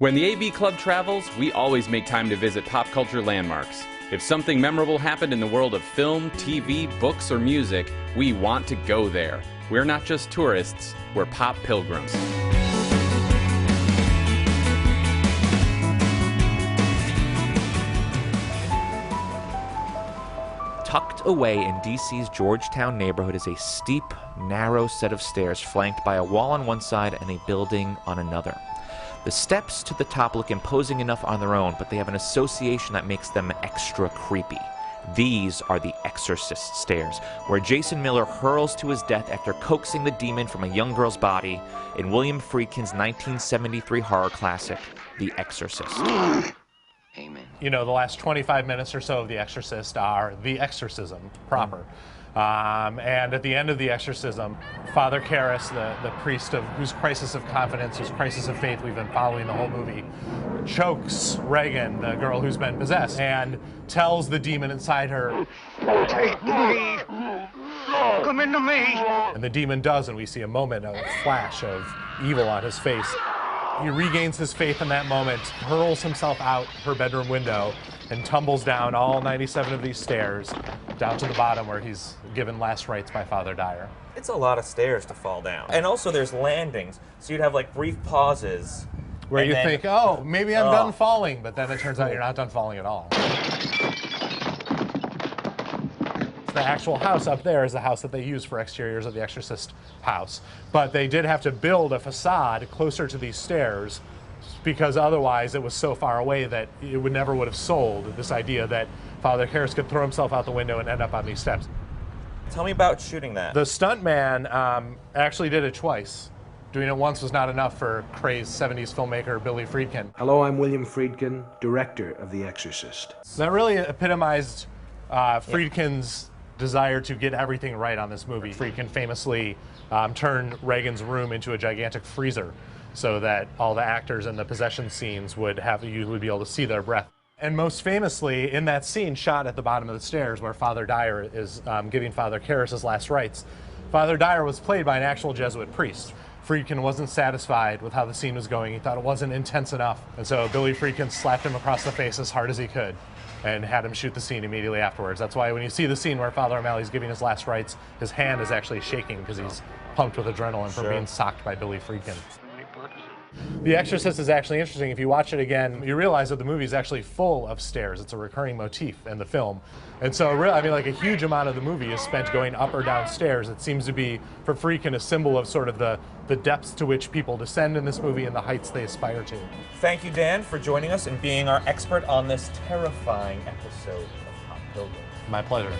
When the AV Club travels, we always make time to visit pop culture landmarks. If something memorable happened in the world of film, TV, books, or music, we want to go there. We're not just tourists, we're pop pilgrims. Tucked away in DC's Georgetown neighborhood is a steep, narrow set of stairs flanked by a wall on one side and a building on another. The steps to the top look imposing enough on their own, but they have an association that makes them extra creepy. These are the Exorcist stairs, where Jason Miller hurls to his death after coaxing the demon from a young girl's body in William Friedkin's 1973 horror classic, The Exorcist. Amen. You know, the last 25 minutes or so of The Exorcist are the exorcism proper. And at the end of the exorcism, Father Karras, the priest of whose crisis of confidence, whose crisis of faith we've been following the whole movie, chokes Regan, the girl who's been possessed, and tells the demon inside her, Take me! Come into me! And the demon does, and we see a moment, a flash of evil on his face. He regains his faith in that moment, hurls himself out her bedroom window, and tumbles down all 97 of these stairs, down to the bottom where he's given last rites by Father Dyer. It's a lot of stairs to fall down. And also there's landings, so you'd have like brief pauses. Where you think, oh, maybe I'm done falling, but then it turns out you're not done falling at all. The actual house up there is the house that they use for exteriors of the Exorcist house. But they did have to build a facade closer to these stairs because otherwise it was so far away that it never would have sold this idea that Father Karras could throw himself out the window and end up on these steps. Tell me about shooting that. The stuntman actually did it twice. Doing it once was not enough for crazed 70s filmmaker Billy Friedkin. Hello, I'm William Friedkin, director of The Exorcist. That really epitomized Friedkin's desire to get everything right on this movie. Friedkin famously turned Regan's room into a gigantic freezer so that all the actors in the possession scenes would be able to see their breath. And most famously, in that scene shot at the bottom of the stairs where Father Dyer is giving Father Karras his last rites, Father Dyer was played by an actual Jesuit priest. Friedkin wasn't satisfied with how the scene was going. He thought it wasn't intense enough. And so Billy Friedkin slapped him across the face as hard as he could and had him shoot the scene immediately afterwards. That's why when you see the scene where Father O'Malley's giving his last rites, his hand is actually shaking because he's pumped with adrenaline from being socked by Billy Friedkin. The Exorcist is actually interesting. If you watch it again, you realize that the movie is actually full of stairs. It's a recurring motif in the film. And so, I mean, like a huge amount of the movie is spent going up or down stairs. It seems to be, for Friedkin, a symbol of sort of the depths to which people descend in this movie and the heights they aspire to. Thank you, Dan, for joining us and being our expert on this terrifying episode of Pop Pilgrim. My pleasure.